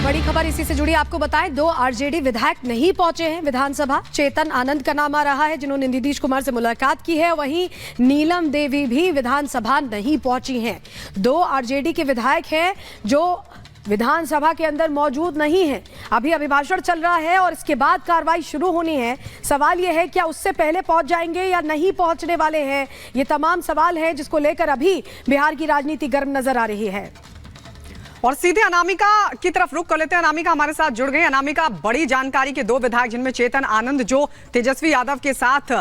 बड़ी खबर इसी से जुड़ी आपको बताएं, 2 आरजेडी विधायक नहीं पहुंचे हैं विधानसभा। चेतन आनंद का नाम आ रहा है जिन्होंने नीतीश कुमार से मुलाकात की है, वहीं नीलम देवी भी विधानसभा नहीं पहुंची हैं। 2 आरजेडी के विधायक हैं जो विधानसभा के अंदर मौजूद नहीं है। अभी अभिभाषण चल रहा है और इसके बाद कार्रवाई शुरू होनी है। सवाल यह है क्या उससे पहले पहुंच जाएंगे या नहीं पहुंचने वाले हैं, ये तमाम सवाल हैं जिसको लेकर अभी बिहार की राजनीति गर्म नजर आ रही है। और सीधे अनामिका की तरफ रुख कर लेते हैं। अनामिका हमारे साथ जुड़ गई। अनामिका, बड़ी जानकारी के 2 विधायक जिनमें चेतन आनंद जो तेजस्वी यादव के साथ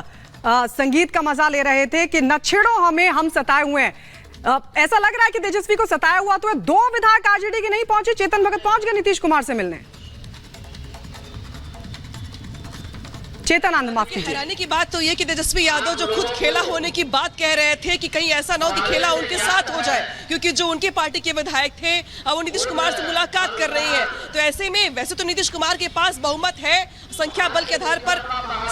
संगीत का मजा ले रहे थे कि न छेड़ो हमें, हम सताए हुए हैं। ऐसा लग रहा है कि तेजस्वी को सताया हुआ तो 2 विधायक आरजेडी के नहीं पहुंचे। चेतन भगत पहुंच गए नीतीश कुमार से मिलने। चेतन आनंद, माफ कीजिए। हैरानी की बात तो ये कि तेजस्वी यादव जो खुद खेला होने की बात कह रहे थे कि कहीं ऐसा ना हो कि खेला उनके साथ हो जाए, क्योंकि जो उनके पार्टी के विधायक थे वो नीतीश कुमार से मुलाकात कर रही हैं। तो ऐसे में वैसे तो नीतीश कुमार के पास बहुमत है, संख्या बल के आधार पर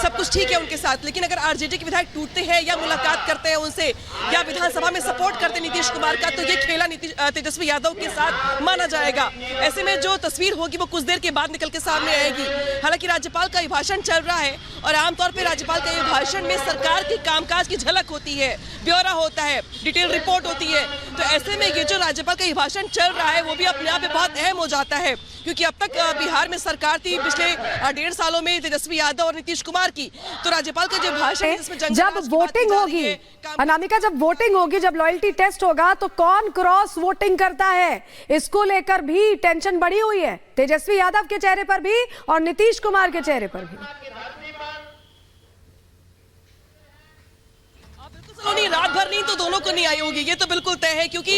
सब कुछ ठीक है उनके साथ, लेकिन अगर आरजेडी के विधायक टूटते हैं या मुलाकात करते हैं उनसे या विधानसभा में सपोर्ट करते नीतीश कुमार का, तो ये खेला तेजस्वी यादव के साथ माना जाएगा। ऐसे में जो तस्वीर होगी वो कुछ देर के बाद निकल के सामने आएगी। हालांकि राज्यपाल का भाषण चल रहा है और आमतौर पर राज्यपाल के भाषण में सरकार की कामकाज की झलक होती है, ब्यौरा होता है, डिटेल रिपोर्ट होती है। तो ऐसे में ये जो राज्यपाल का भाषण चल रहा है वो भी अपने आप में बहुत अहम हो जाता है, क्योंकि अब तक बिहार में सरकार थी पिछले 1.5 सालों में तेजस्वी यादव और नीतीश कुमार की। तो राज्यपाल का जो भाषण है जिसमें जब वोटिंग होगी अनामिका, जब वोटिंग होगी, जब लॉयल्टी टेस्ट होगा तो कौन क्रॉस वोटिंग करता है, इसको लेकर भी टेंशन बढ़ी हुई है तेजस्वी यादव के चेहरे पर भी और नीतीश कुमार के चेहरे पर भी। रात भर नींद तो दोनों को नहीं आई होगी, ये तो बिल्कुल तय है, क्योंकि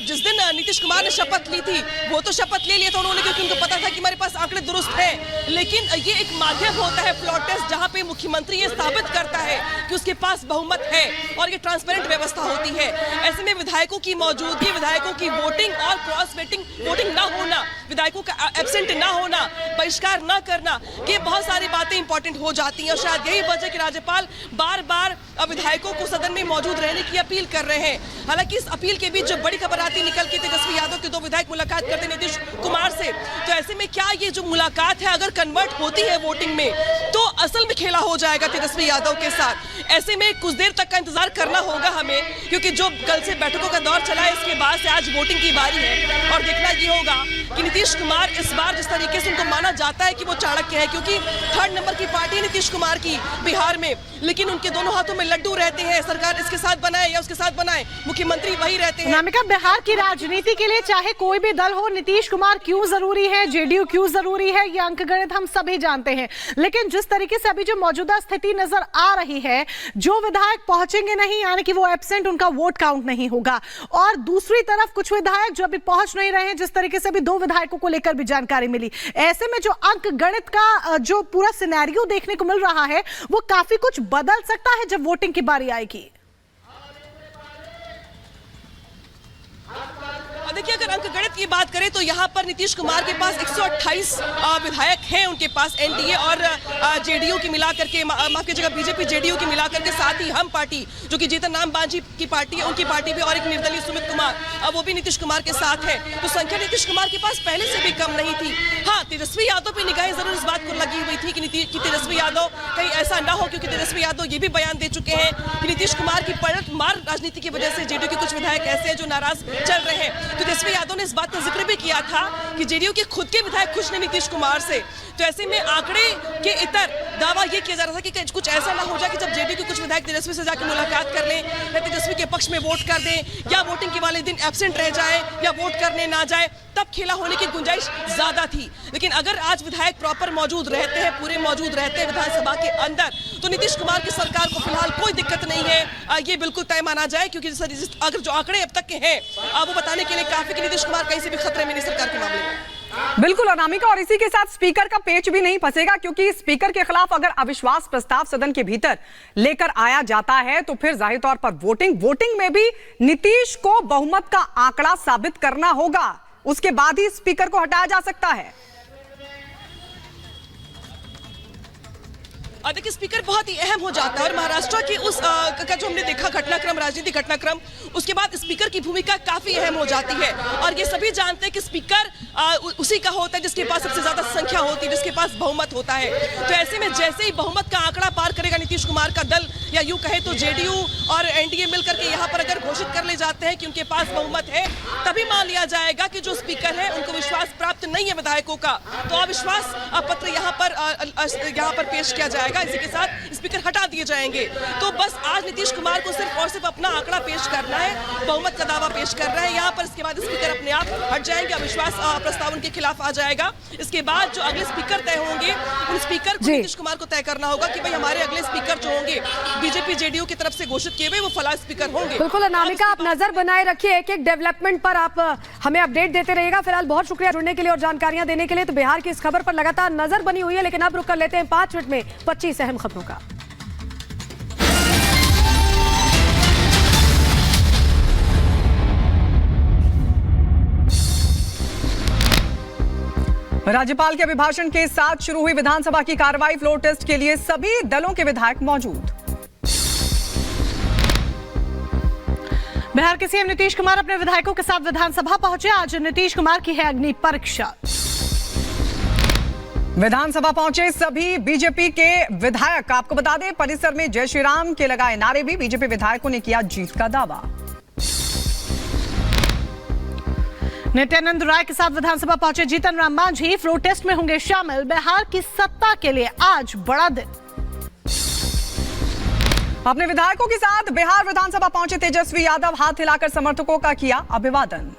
जिस दिन नीतीश कुमार ने शपथ ली थी वो तो शपथ ले लिया था उन्होंने, क्योंकि उनको पता था कि हमारे पास आंकड़े दुरुस्त हैं। लेकिन ये एक माध्यम होता है फ्लोर टेस्ट, जहां पे मुख्यमंत्री ये साबित करता है कि उसके पास बहुमत है और ये ट्रांसपेरेंट व्यवस्था होती है। ऐसे में विधायकों की मौजूदगी, विधायकों की वोटिंग और क्रॉस वोटिंग ना होना, विधायकों का एब्सेंट ना होना, बहिष्कार न करना, ये बहुत सारी बातें इंपॉर्टेंट हो जाती हैं। और शायद यही वजह कि राज्यपाल बार बार विधायकों को सदन में मौजूद रहने की अपील कर रहे हैं। हालांकि इस अपील के बीच जो बड़ी खबर आती निकल के तेजस्वी यादव के 2 विधायक मुलाकात करते नीतीश कुमार से, तो ऐसे में क्या ये जो मुलाकात है अगर कन्वर्ट होती है वोटिंग में तो असल में खेला हो जाएगा तेजस्वी यादव के साथ। ऐसे में कुछ देर तक का इंतजार करना होगा हमें, क्योंकि जो कल से बैठकों का दौर चला है इसके बाद से आज वोटिंग की बारी है और देखना ये होगा कि नीतीश कुमार इस बार जिस तरीके से उनको माना जाता है कि वो चाणक्य है, क्योंकि 3rd नंबर की पार्टी नीतीश कुमार की बिहार में, लेकिन उनके दोनों हाथों में लड्डू रहते हैं। सरकार इसके साथ बनाए या उसके साथ बनाए, मुख्यमंत्री वही रहते हैं। अनामिका, बिहार की राजनीति के लिए चाहे कोई भी दल हो, नीतीश कुमार क्यों जरूरी है, जेडीयू क्यों जरूरी है, ये अंकगणित हम सभी जानते हैं। लेकिन जिस तरीके से अभी जो मौजूदा स्थिति नजर आ रही है, जो विधायक पहुंचेंगे नहीं, यानी कि वो एब्सेंट, उनका वोट काउंट नहीं होगा। और दूसरी तरफ कुछ विधायक जो अभी पहुंच नहीं रहे हैं, जिस तरीके से अभी 2 विधायकों को लेकर भी जानकारी मिली। ऐसे में जो अंकगणित का जो पूरा सिनेरियो देखने को मिल रहा है वो काफी कुछ बदल सकता है जब वोटिंग की बारी आएगी। देखिए, अगर अंकगणित की बात करें तो यहाँ पर नीतीश कुमार के पास 128 विधायक हैं उनके पास, एनडीए और जेडीयू की मिलाकर के, माफ कीजिएगा बीजेपी जेडीयू की मिलाकर के, साथ ही हम पार्टी जो कि जीतन राम मांझी की पार्टी है उनकी पार्टी भी, और एक निर्दलीय सुमित कुमार वो भी नीतीश कुमार के साथ है। तो संख्या नीतीश कुमार के पास पहले से भी कम नहीं थी। हाँ, तेजस्वी यादव पर निगाहें जरूर इस बात को लगी हुई थी कि तेजस्वी यादव कहीं ऐसा ना हो, क्योंकि तेजस्वी यादव ये भी बयान दे चुके हैं कि नीतीश कुमार की पलट मार राजनीति की वजह से जेडीयू के कुछ विधायक ऐसे हैं जो नाराज चल रहे हैं। तो तेजस्वी यादव ने इस बात का जिक्र भी किया था कि जेडीयू के खुद के विधायक खुश नहीं नीतीश कुमार से। तो ऐसे में आंकड़े के इतर दावा ये किया जा रहा था कि कुछ ऐसा ना हो जाए कि जब जेडीयू के कुछ विधायक तेजस्वी से जाकर मुलाकात कर लें या तेजस्वी के पक्ष में वोट कर दें या वोटिंग के वाले दिन एब्सेंट रह जाए या वोट करने ना जाए, तब खेला होने की गुंजाइश ज्यादा थी। लेकिन अगर आज विधायक प्रॉपर मौजूद रहते हैं, पूरे मौजूद रहते हैं विधानसभा के अंदर, तो नीतीश कुमार की सरकार को फिलहाल कोई दिक्कत नहीं है, ये बिल्कुल तय माना जाए, क्योंकि अगर जो आंकड़े अब तक के हैं वो बताने के लिए काफी कि नीतीश कुमार कहीं से भी खतरे में नहीं सरकार के मामले में। बिल्कुल अनामिका, और इसी के साथ स्पीकर का पेच भी नहीं फंसेगा, क्योंकि स्पीकर के खिलाफ अगर अविश्वास प्रस्ताव सदन के भीतर लेकर आया जाता है तो फिर जाहिर तौर पर वोटिंग में भी नीतीश को बहुमत का आंकड़ा साबित करना होगा, उसके बाद ही स्पीकर को हटाया जा सकता है। देखिए स्पीकर बहुत ही अहम हो जाता है और महाराष्ट्र की उस का जो हमने देखा घटनाक्रम, राजनीतिक घटनाक्रम, उसके बाद स्पीकर की भूमिका काफी अहम हो जाती है। और ये सभी जानते हैं कि स्पीकर उसी का होता है जिसके पास सबसे ज्यादा संख्या होती है, जिसके पास बहुमत होता है। तो ऐसे में जैसे ही बहुमत का आंकड़ा पार करेगा नीतीश कुमार का दल, या यूं कहे तो जेडीयू और एनडीए मिलकर के यहाँ पर अगर घोषित कर ले जाते हैं कि उनके पास बहुमत है, तभी मान लिया जाएगा कि जो स्पीकर है उनको विश्वास प्राप्त नहीं है विधायकों का, तो अविश्वास पत्र यहाँ पर पेश किया जाएगा। इसी के साथ स्पीकर हटा दिए जाएंगे। तो बस आज नीतीश कुमार को सिर्फ और सिर्फ अपना आंकड़ा पेश करना है, बहुमत का दावा पेश कर रहे हैं यहाँ पर। इसके बाद स्पीकर अपने आप हट जाएंगे, अविश्वास प्रस्ताव उनके खिलाफ आ जाएगा। इसके बाद जो अगले स्पीकर तय होंगे, उन स्पीकर को नीतीश कुमार को तय करना होगा कि भाई हमारे अगले स्पीकर जो होंगे बीजेपी जेडीयू की तरफ से घोषित किए हुए, वो फला स्पीकर होंगे। बिल्कुल अनामिका, आप नजर बनाए रखिए, एक एक डेवलपमेंट पर आप हमें अपडेट देते रहिएगा। फिलहाल बहुत शुक्रिया जुड़ने के लिए और जानकारियां देने के लिए। तो बिहार की इस खबर पर लगातार नजर बनी हुई है, लेकिन अब रुक कर लेते हैं 5 मिनट में 25 अहम खबरों का। राज्यपाल के अभिभाषण के साथ शुरू हुई विधानसभा की कार्रवाई। फ्लोर टेस्ट के लिए सभी दलों के विधायक मौजूद। बिहार के सीएम नीतीश कुमार अपने विधायकों के साथ विधानसभा पहुंचे। आज नीतीश कुमार की है अग्नि परीक्षा। विधानसभा पहुंचे सभी बीजेपी के विधायक। आपको बता दें, परिसर में जय श्री राम के लगाए नारे भी। बीजेपी विधायकों ने किया जीत का दावा। नित्यानंद राय के साथ विधानसभा पहुंचे जीतन राम मांझी। फ्लोर टेस्ट में होंगे शामिल। बिहार की सत्ता के लिए आज बड़ा दिन। अपने विधायकों के साथ बिहार विधानसभा पहुंचे तेजस्वी यादव। हाथ हिलाकर समर्थकों का किया अभिवादन।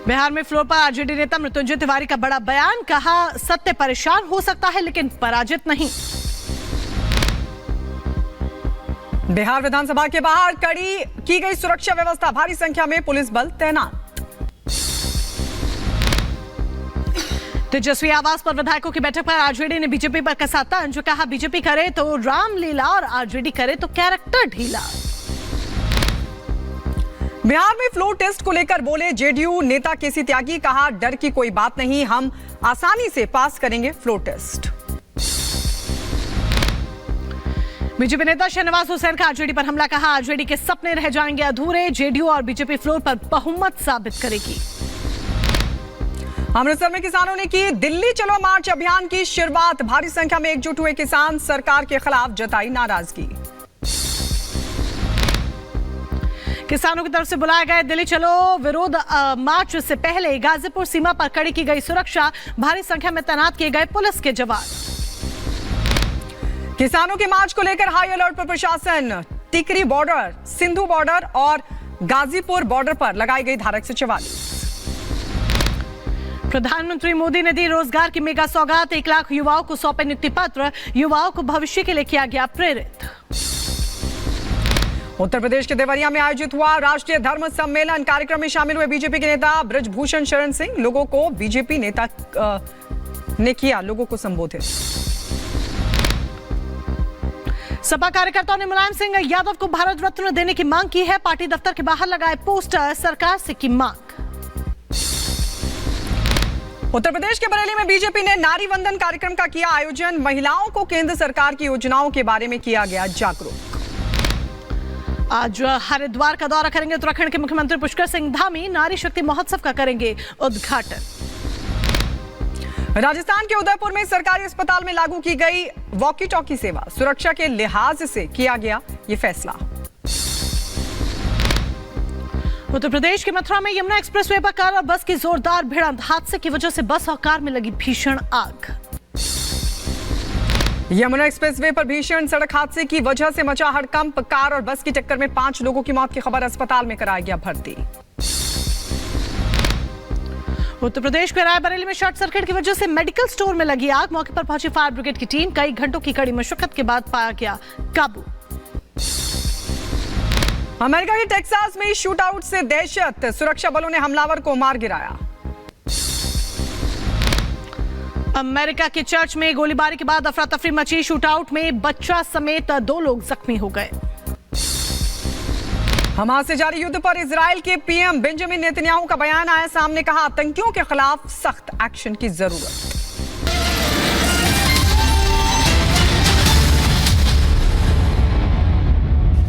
बिहार में फ्लोर पर आरजेडी नेता मृत्युंजय तिवारी का बड़ा बयान। कहा, सत्य परेशान हो सकता है लेकिन पराजित नहीं। बिहार विधानसभा के बाहर कड़ी की गई सुरक्षा व्यवस्था। भारी संख्या में पुलिस बल तैनात। तेजस्वी आवास पर विधायकों की बैठक पर आरजेडी ने बीजेपी पर कसा तंज। कहा, बीजेपी करे तो रामलीला और आरजेडी करे तो कैरेक्टर ढीला। बिहार में फ्लोर टेस्ट को लेकर बोले जेडीयू नेता केसी त्यागी। कहा, डर की कोई बात नहीं, हम आसानी से पास करेंगे फ्लोर टेस्ट। बीजेपी नेता शहनवाज हुसैन का आरजेडी पर हमला। कहा, आरजेडी के सपने रह जाएंगे अधूरे। जेडीयू और बीजेपी फ्लोर पर बहुमत साबित करेगी। अमृतसर में किसानों ने की दिल्ली चलो मार्च अभियान की शुरुआत। भारी संख्या में एकजुट हुए किसान। सरकार के खिलाफ जताई नाराजगी। किसानों की तरफ से बुलाए गए दिल्ली चलो विरोध मार्च से पहले गाजीपुर सीमा पर कड़ी की गई सुरक्षा। भारी संख्या में तैनात किए गए पुलिस के जवान। किसानों के मार्च को लेकर हाई अलर्ट पर प्रशासन। टिकरी बॉर्डर, सिंधु बॉर्डर और गाजीपुर बॉर्डर पर लगाई गई धारा 144। प्रधानमंत्री मोदी ने दी रोजगार की मेगा सौगात। 1 लाख युवाओं को सौंपे नियुक्ति पत्र। युवाओं को भविष्य के लिए किया गया प्रेरित। उत्तर प्रदेश के देवरिया में आयोजित हुआ राष्ट्रीय धर्म सम्मेलन। कार्यक्रम में शामिल हुए बीजेपी के नेता ब्रजभूषण शरण सिंह। लोगों को बीजेपी नेता ने किया लोगों को संबोधित। सपा कार्यकर्ताओं ने मुलायम सिंह यादव को भारत रत्न देने की मांग की है। पार्टी दफ्तर के बाहर लगाए पोस्टर। सरकार से की मांग। उत्तर प्रदेश के बरेली में बीजेपी ने नारी वंदन कार्यक्रम का किया आयोजन। महिलाओं को केंद्र सरकार की योजनाओं के बारे में किया गया जागरूक। आज हरिद्वार का दौरा करेंगे उत्तराखंड के मुख्यमंत्री पुष्कर सिंह धामी। नारी शक्ति महोत्सव का करेंगे उद्घाटन। राजस्थान के उदयपुर में सरकारी अस्पताल में लागू की गई वॉकी टॉकी सेवा। सुरक्षा के लिहाज से किया गया ये फैसला। उत्तर प्रदेश के मथुरा में यमुना एक्सप्रेसवे पर कार और बस की जोरदार भिड़ंत। हादसे की वजह से बस और कार में लगी भीषण आग। यमुना एक्सप्रेसवे पर भीषण सड़क हादसे की वजह से मचा हड़कंप। कार और बस की टक्कर में 5 लोगों की मौत की खबर। अस्पताल में कराया गया भर्ती। उत्तर प्रदेश के रायबरेली में शॉर्ट सर्किट की वजह से मेडिकल स्टोर में लगी आग। मौके पर पहुंची फायर ब्रिगेड की टीम। कई घंटों की कड़ी मशक्कत के बाद पाया गया काबू। अमेरिका के टेक्सास में शूट आउट से दहशत। सुरक्षा बलों ने हमलावर को मार गिराया। अमेरिका के चर्च में गोलीबारी के बाद अफरा तफरी मची। शूट आउट में बच्चा समेत 2 लोग जख्मी हो गए। हमास से जारी युद्ध पर इजराइल के पीएम बेंजामिन नेतन्याहू का बयान आया सामने। कहा, आतंकियों के खिलाफ सख्त एक्शन की जरूरत।